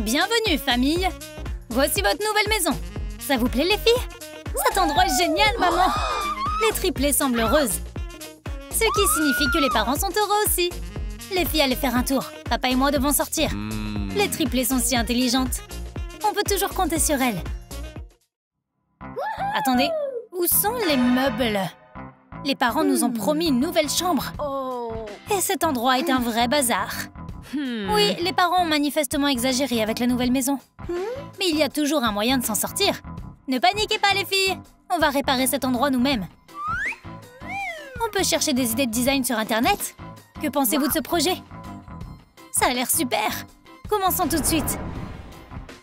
Bienvenue, famille! Voici votre nouvelle maison. Ça vous plaît, les filles? Cet endroit est génial, maman! Les triplés semblent heureuses. Ce qui signifie que les parents sont heureux aussi. Les filles, allez faire un tour. Papa et moi devons sortir. Les triplés sont si intelligentes. On peut toujours compter sur elles. Attendez, où sont les meubles? Les parents nous ont promis une nouvelle chambre. Et cet endroit est un vrai bazar. Oui, les parents ont manifestement exagéré avec la nouvelle maison. Mais il y a toujours un moyen de s'en sortir. Ne paniquez pas, les filles. On va réparer cet endroit nous-mêmes. On peut chercher des idées de design sur Internet. Que pensez-vous de ce projet? Ça a l'air super. Commençons tout de suite.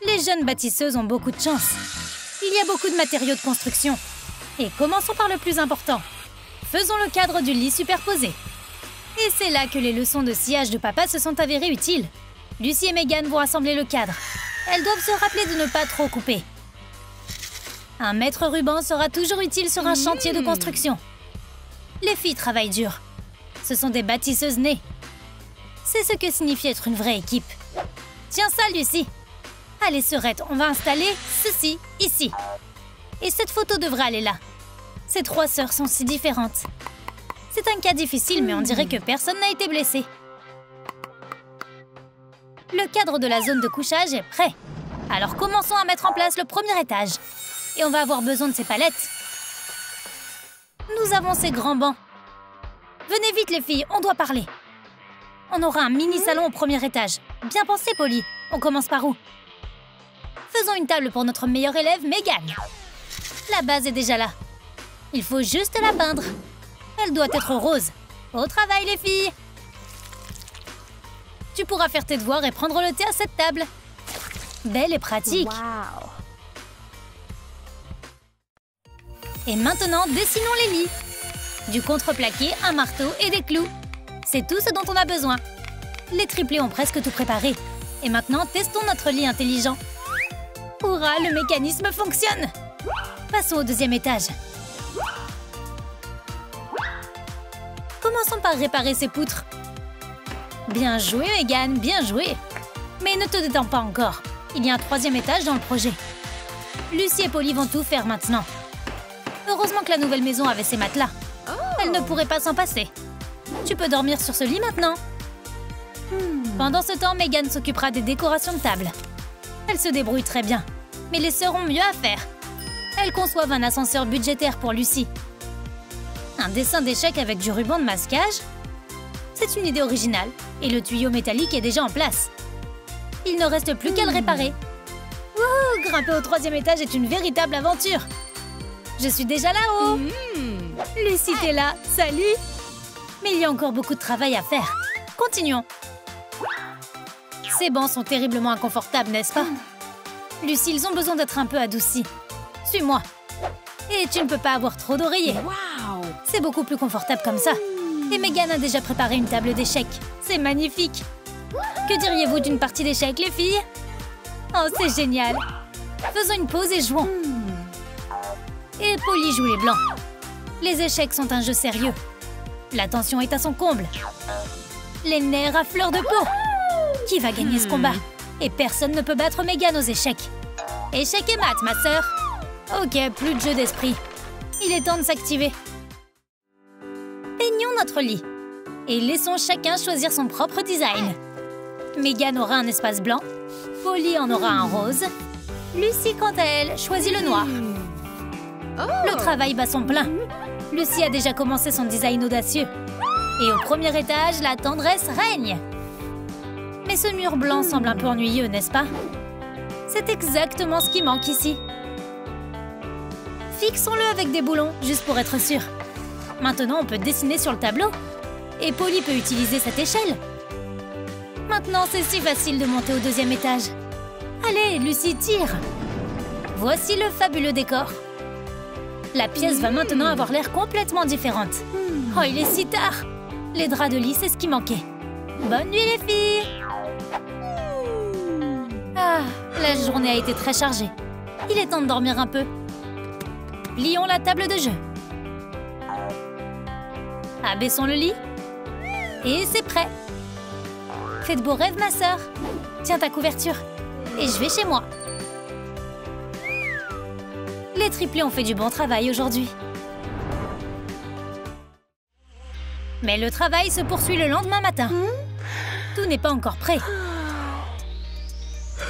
Les jeunes bâtisseuses ont beaucoup de chance. Il y a beaucoup de matériaux de construction. Et commençons par le plus important. Faisons le cadre du lit superposé. Et c'est là que les leçons de sciage de papa se sont avérées utiles. Lucy et Megan vont assembler le cadre. Elles doivent se rappeler de ne pas trop couper. Un mètre ruban sera toujours utile sur un chantier de construction. Les filles travaillent dur. Ce sont des bâtisseuses nées. C'est ce que signifie être une vraie équipe. Tiens ça, Lucy. Allez, sœurette, on va installer ceci ici. Et cette photo devrait aller là. Ces trois sœurs sont si différentes. C'est un cas difficile, mais on dirait que personne n'a été blessé. Le cadre de la zone de couchage est prêt. Alors commençons à mettre en place le premier étage. Et on va avoir besoin de ces palettes. Nous avons ces grands bancs. Venez vite, les filles, on doit parler. On aura un mini-salon au premier étage. Bien pensé, Polly. On commence par où? Faisons une table pour notre meilleure élève, Megan. La base est déjà là. Il faut juste la peindre. Elle doit être rose. Au travail, les filles! Tu pourras faire tes devoirs et prendre le thé à cette table. Belle et pratique. Wow. Et maintenant, dessinons les lits. Du contreplaqué, un marteau et des clous. C'est tout ce dont on a besoin. Les triplés ont presque tout préparé. Et maintenant, testons notre lit intelligent. Hurrah, le mécanisme fonctionne! Passons au deuxième étage. Commençons par réparer ces poutres. Bien joué, Megan, bien joué. Mais ne te détends pas encore. Il y a un troisième étage dans le projet. Lucy et Polly vont tout faire maintenant. Heureusement que la nouvelle maison avait ses matelas. Elle ne pourrait pas s'en passer. Tu peux dormir sur ce lit maintenant. Pendant ce temps, Megan s'occupera des décorations de table. Elle se débrouille très bien. Mais les sœurs ont mieux à faire. Elles conçoivent un ascenseur budgétaire pour Lucy. Un dessin d'échec avec du ruban de masquage? C'est une idée originale. Et le tuyau métallique est déjà en place. Il ne reste plus qu'à le réparer. Wouhou! Grimper au troisième étage est une véritable aventure. Je suis déjà là-haut. Lucy, t'es là. Salut! Mais il y a encore beaucoup de travail à faire. Continuons. Ces bancs sont terriblement inconfortables, n'est-ce pas? Lucy, ils ont besoin d'être un peu adoucis. Suis-moi. Et tu ne peux pas avoir trop d'oreillers. Wow. C'est beaucoup plus confortable comme ça. Et Megan a déjà préparé une table d'échecs. C'est magnifique. Que diriez-vous d'une partie d'échecs, les filles? Oh, c'est génial. Faisons une pause et jouons. Et Polly joue les blancs. Les échecs sont un jeu sérieux. La tension est à son comble. Les nerfs à fleur de peau. Qui va gagner ce combat? Et personne ne peut battre Megan aux échecs. Échec et mat, ma sœur. Ok, plus de jeu d'esprit. Il est temps de s'activer. Peignons notre lit. Et laissons chacun choisir son propre design. Megan aura un espace blanc. Polly en aura un rose. Lucy, quant à elle, choisit le noir. Le travail bat son plein. Lucy a déjà commencé son design audacieux. Et au premier étage, la tendresse règne. Mais ce mur blanc semble un peu ennuyeux, n'est-ce pas? C'est exactement ce qui manque ici. Fixons-le avec des boulons, juste pour être sûr. Maintenant, on peut dessiner sur le tableau. Et Polly peut utiliser cette échelle. Maintenant, c'est si facile de monter au deuxième étage. Allez, Lucy, tire. Voici le fabuleux décor. La pièce va maintenant avoir l'air complètement différente. Oh, il est si tard. Les draps de lit, c'est ce qui manquait. Bonne nuit, les filles. Ah, la journée a été très chargée. Il est temps de dormir un peu. Plions la table de jeu. Abaissons le lit. Et c'est prêt. Fais de beaux rêves, ma sœur. Tiens ta couverture. Et je vais chez moi. Les triplés ont fait du bon travail aujourd'hui. Mais le travail se poursuit le lendemain matin. Tout n'est pas encore prêt.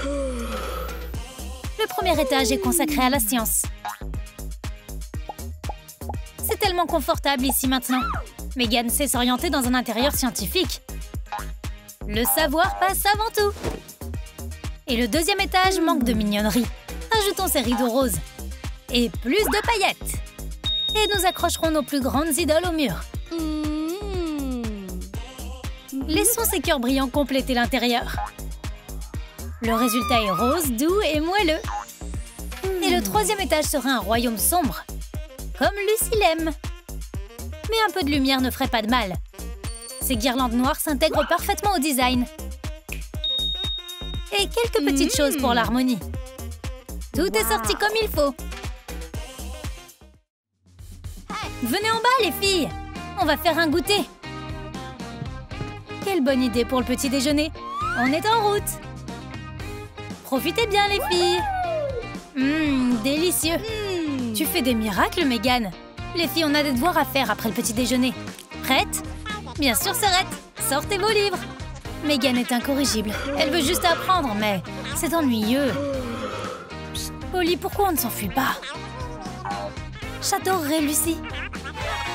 Le premier étage est consacré à la science. C'est tellement confortable ici maintenant. Megan sait s'orienter dans un intérieur scientifique. Le savoir passe avant tout. Et le deuxième étage manque de mignonnerie. Ajoutons ces rideaux roses. Et plus de paillettes. Et nous accrocherons nos plus grandes idoles au mur. Laissons ces cœurs brillants compléter l'intérieur. Le résultat est rose, doux et moelleux. Et le troisième étage sera un royaume sombre. Comme Lucy l'aime. Mais un peu de lumière ne ferait pas de mal. Ces guirlandes noires s'intègrent parfaitement au design. Et quelques petites choses pour l'harmonie. Tout est sorti comme il faut. Venez en bas, les filles. On va faire un goûter. Quelle bonne idée pour le petit déjeuner. On est en route. Profitez bien, les filles. Délicieux. Tu fais des miracles, Megan. Les filles, on a des devoirs à faire après le petit déjeuner. Prête? Bien sûr, Serette. Sortez vos livres. Megan est incorrigible. Elle veut juste apprendre, mais c'est ennuyeux. Polly, pourquoi on ne s'enfuit pas? J'adorerais Lucy.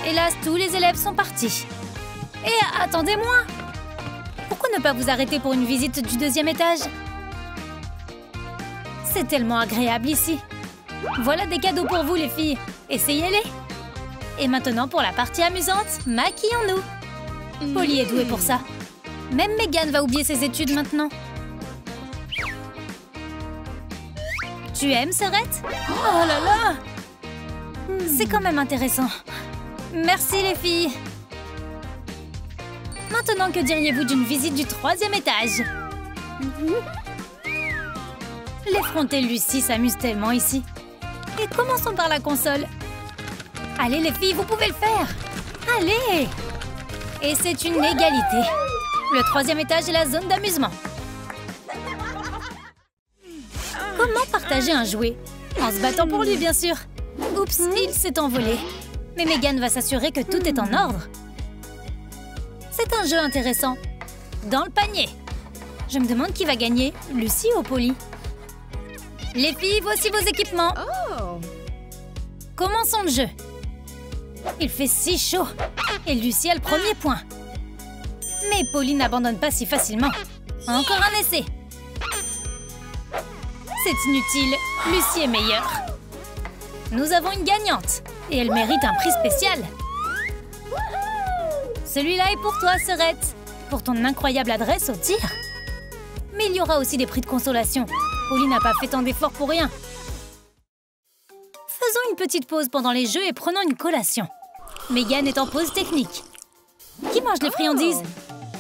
Hélas, tous les élèves sont partis. Et attendez-moi! Pourquoi ne pas vous arrêter pour une visite du deuxième étage? C'est tellement agréable ici. Voilà des cadeaux pour vous, les filles. Essayez-les. Et maintenant, pour la partie amusante, maquillons-nous. Polly est douée pour ça. Même Megan va oublier ses études maintenant. Tu aimes, Serette? Oh là là! C'est quand même intéressant. Merci, les filles. Maintenant, que diriez-vous d'une visite du troisième étage? L'effrontée Lucy s'amuse tellement ici. Et commençons par la console. Allez, les filles, vous pouvez le faire. Allez! Et c'est une égalité. Le troisième étage est la zone d'amusement. Comment partager un jouet? En se battant pour lui, bien sûr. Oups, il s'est envolé. Mais Megan va s'assurer que tout est en ordre. C'est un jeu intéressant. Dans le panier. Je me demande qui va gagner, Lucy ou Polly? Les filles, voici vos équipements. Commençons le jeu. Il fait si chaud. Et Lucy a le premier point. Mais Polly n'abandonne pas si facilement. Encore un essai. C'est inutile. Lucy est meilleure. Nous avons une gagnante. Et elle mérite un prix spécial. Celui-là est pour toi, Serette. Pour ton incroyable adresse au tir. Mais il y aura aussi des prix de consolation. Polly n'a pas fait tant d'efforts pour rien. Faisons une petite pause pendant les jeux et prenons une collation. Megan est en pause technique. Qui mange les friandises?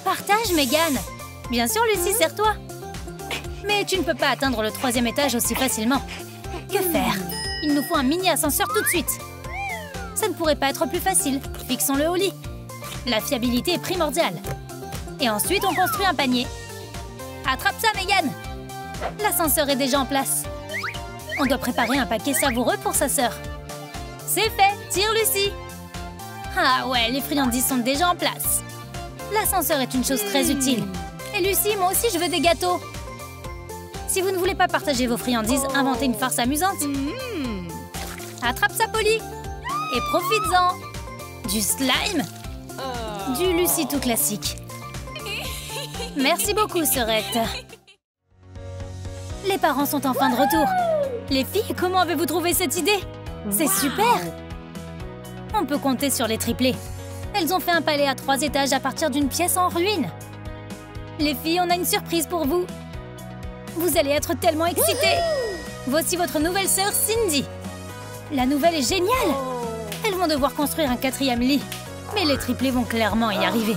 Partage, Megan. Bien sûr, Lucy, sers-toi. Mais tu ne peux pas atteindre le troisième étage aussi facilement. Que faire? Il nous faut un mini-ascenseur tout de suite. Ça ne pourrait pas être plus facile. Fixons-le au lit. La fiabilité est primordiale. Et ensuite, on construit un panier. Attrape ça, Megan! L'ascenseur est déjà en place. On doit préparer un paquet savoureux pour sa sœur. C'est fait! Tire, Lucy! Ah ouais, les friandises sont déjà en place. L'ascenseur est une chose très utile. Et Lucy, moi aussi, je veux des gâteaux. Si vous ne voulez pas partager vos friandises, inventez une farce amusante. Attrape ça, Polly! Et profites-en! Du slime! Du Lucy tout classique. Merci beaucoup, Serette. Les parents sont enfin de retour. Les filles, comment avez-vous trouvé cette idée? C'est super! On peut compter sur les triplés. Elles ont fait un palais à 3 étages à partir d'une pièce en ruine. Les filles, on a une surprise pour vous. Vous allez être tellement excitées. Voici votre nouvelle sœur, Cindy. La nouvelle est géniale. Elles vont devoir construire un 4e lit. Mais les triplés vont clairement y arriver.